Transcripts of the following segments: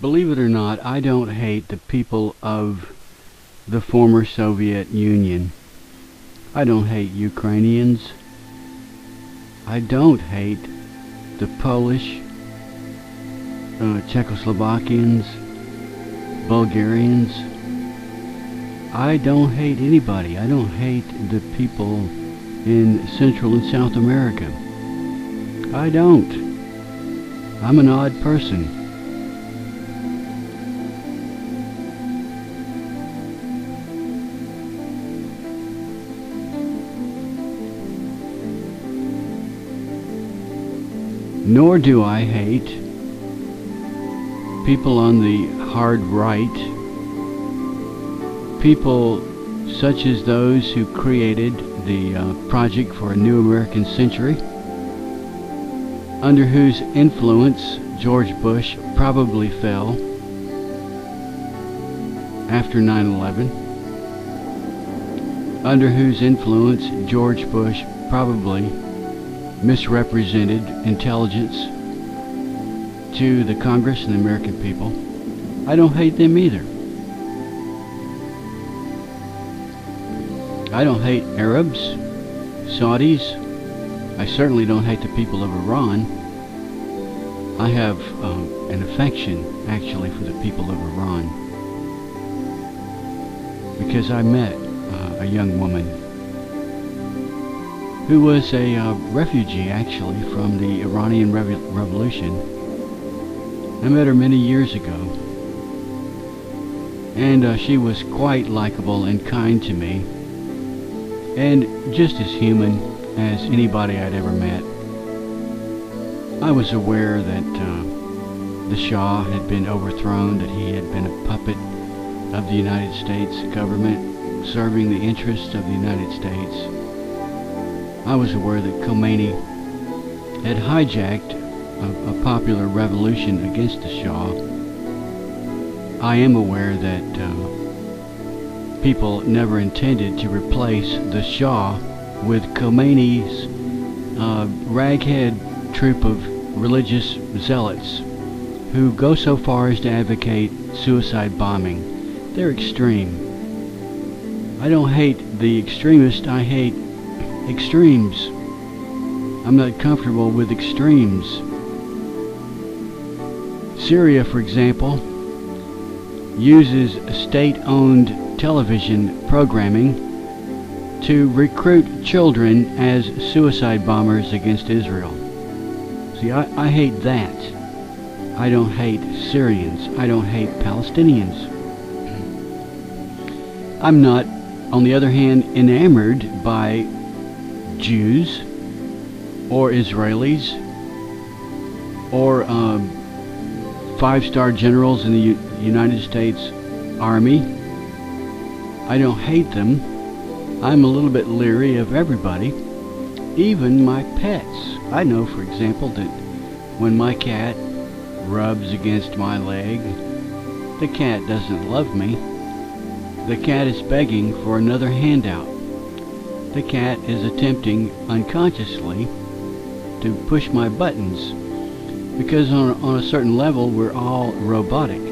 Believe it or not, I don't hate the people of the former Soviet Union. I don't hate Ukrainians. I don't hate the Polish, Czechoslovakians, Bulgarians. I don't hate anybody. I don't hate the people in Central and South America. I don't. I'm an odd person. Nor do I hate people on the hard right, people such as those who created the Project for a New American Century, under whose influence George Bush probably fell after 9/11, under whose influence George Bush probably misrepresented intelligence to the Congress and the American people. I don't hate them either. I don't hate Arabs, Saudis. I certainly don't hate the people of Iran. I have an affection, actually, for the people of Iran, because I met a young woman who was a refugee, actually, from the Iranian Revolution. I met her many years ago, and she was quite likable and kind to me, and just as human as anybody I'd ever met. I was aware that the Shah had been overthrown, that he had been a puppet of the United States government, serving the interests of the United States. I was aware that Khomeini had hijacked a popular revolution against the Shah. I am aware that people never intended to replace the Shah with Khomeini's raghead troop of religious zealots who go so far as to advocate suicide bombing. They're extreme. I don't hate the extremist, I hate extremes. I'm not comfortable with extremes. Syria, for example, uses state-owned television programming to recruit children as suicide bombers against Israel. See, I hate that. I don't hate Syrians. I don't hate Palestinians. I'm not, on the other hand, enamored by Jews or Israelis or five-star generals in the United States Army. I don't hate them. I'm a little bit leery of everybody, even my pets. I know, for example, that when my cat rubs against my leg, the cat doesn't love me. The cat is begging for another handout. The cat is attempting unconsciously to push my buttons, because on a certain level we're all robotic.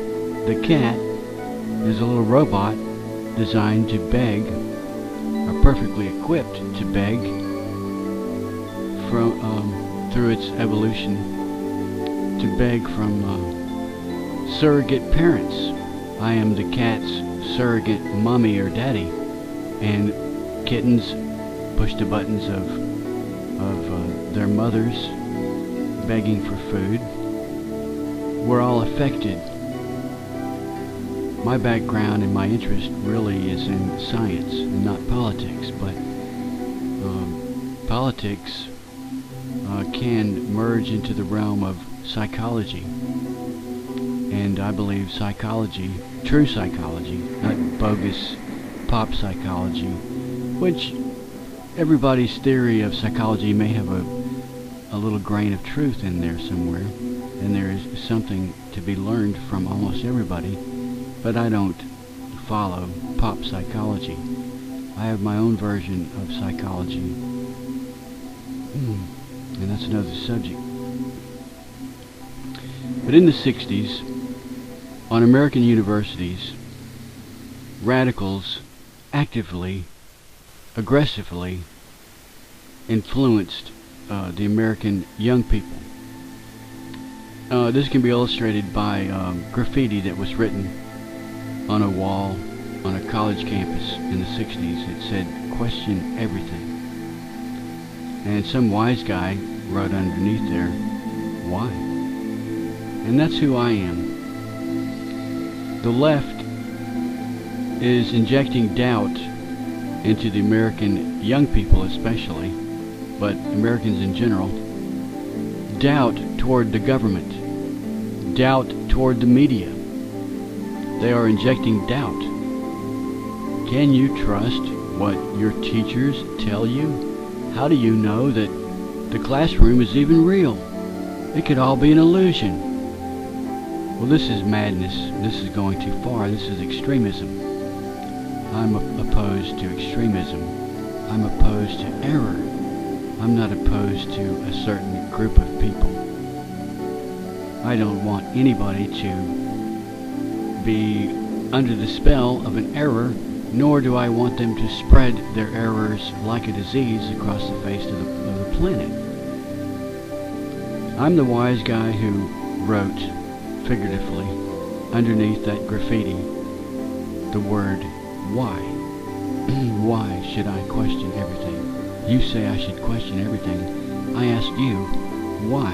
The cat is a little robot designed to beg, or perfectly equipped to beg from through its evolution, to beg from surrogate parents. I am the cat's surrogate mommy or daddy, and kittens push the buttons of their mothers begging for food. We're all affected. My background and my interest really is in science and not politics, but politics can merge into the realm of psychology. And I believe psychology, true psychology, not bogus pop psychology, which everybody's theory of psychology may have a little grain of truth in there somewhere, and there is something to be learned from almost everybody, but I don't follow pop psychology. I have my own version of psychology, and that's another subject. But in the 60s, On American universities, radicals actively, aggressively influenced the American young people. This can be illustrated by graffiti that was written on a wall on a college campus in the 60s. It said, "Question everything." And some wise guy wrote underneath there, "Why?" And that's who I am. The left is injecting doubt into the American young people especially, but Americans in general. Doubt toward the government. Doubt toward the media. They are injecting doubt. Can you trust what your teachers tell you? How do you know that the classroom is even real? It could all be an illusion. Well, this is madness. This is going too far. This is extremism. I'm opposed to extremism. I'm opposed to error. I'm not opposed to a certain group of people. I don't want anybody to be under the spell of an error, nor do I want them to spread their errors like a disease across the face of the planet. I'm the wise guy who wrote, figuratively, underneath that graffiti, the word, "Why?" Why should I question everything? You say I should question everything. I ask you, why?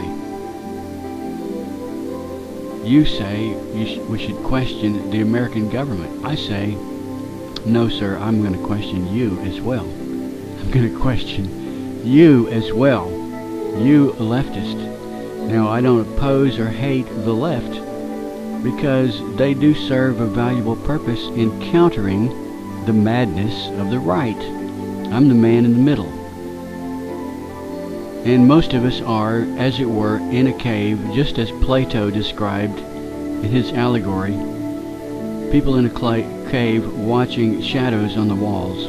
You say we should question the American government. I say, no, sir, I'm going to question you as well. I'm going to question you as well. You leftist. Now, I don't oppose or hate the left because they do serve a valuable purpose in countering the madness of the right. I'm the man in the middle. And most of us are, as it were, in a cave, just as Plato described in his allegory. People in a cave watching shadows on the walls,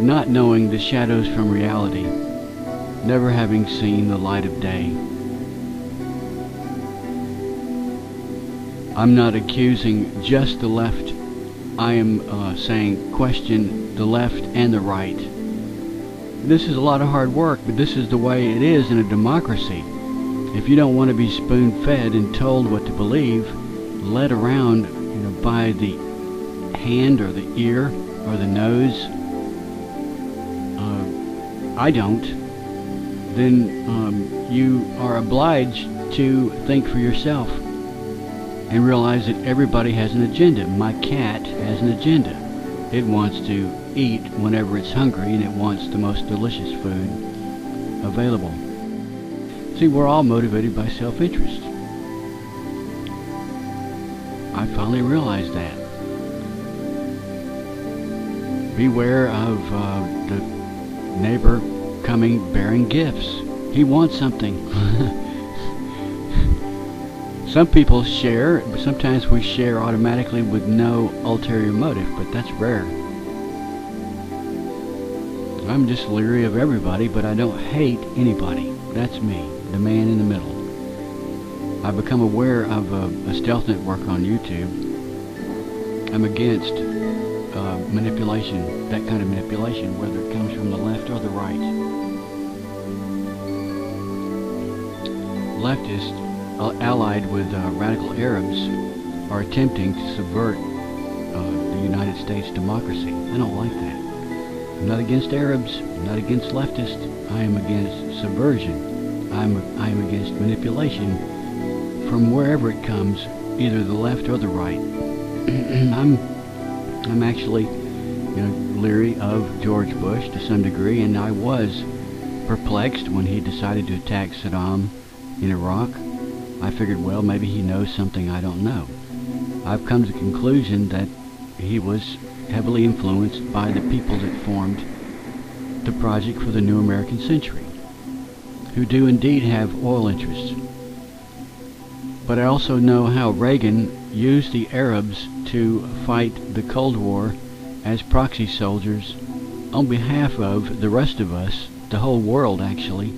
not knowing the shadows from reality, never having seen the light of day. I'm not accusing just the left. I am saying question the left and the right. This is a lot of hard work, but this is the way it is in a democracy. If you don't want to be spoon-fed and told what to believe, led around, by the hand or the ear or the nose, I don't, then you are obliged to think for yourself and realize that everybody has an agenda. My cat has an agenda. It wants to eat whenever it's hungry, and it wants the most delicious food available. See, we're all motivated by self-interest. I finally realized that. Beware of the neighbor coming bearing gifts. He wants something. Some people share, but sometimes we share automatically with no ulterior motive, but that's rare. I'm just leery of everybody, but I don't hate anybody. That's me, the man in the middle. I've become aware of a stealth network on YouTube. I'm against manipulation, that kind of manipulation, whether it comes from the left or the right. Leftists, allied with radical Arabs, are attempting to subvert the United States democracy. I don't like that. I'm not against Arabs. I'm not against leftists. I am against subversion. I am against manipulation from wherever it comes, either the left or the right. I'm actually, leery of George Bush to some degree, and I was perplexed when he decided to attack Saddam in Iraq. I figured, well, maybe he knows something I don't know. I've come to the conclusion that he was heavily influenced by the people that formed the Project for the New American Century, who do indeed have oil interests. But I also know how Reagan used the Arabs to fight the Cold War as proxy soldiers on behalf of the rest of us, the whole world actually,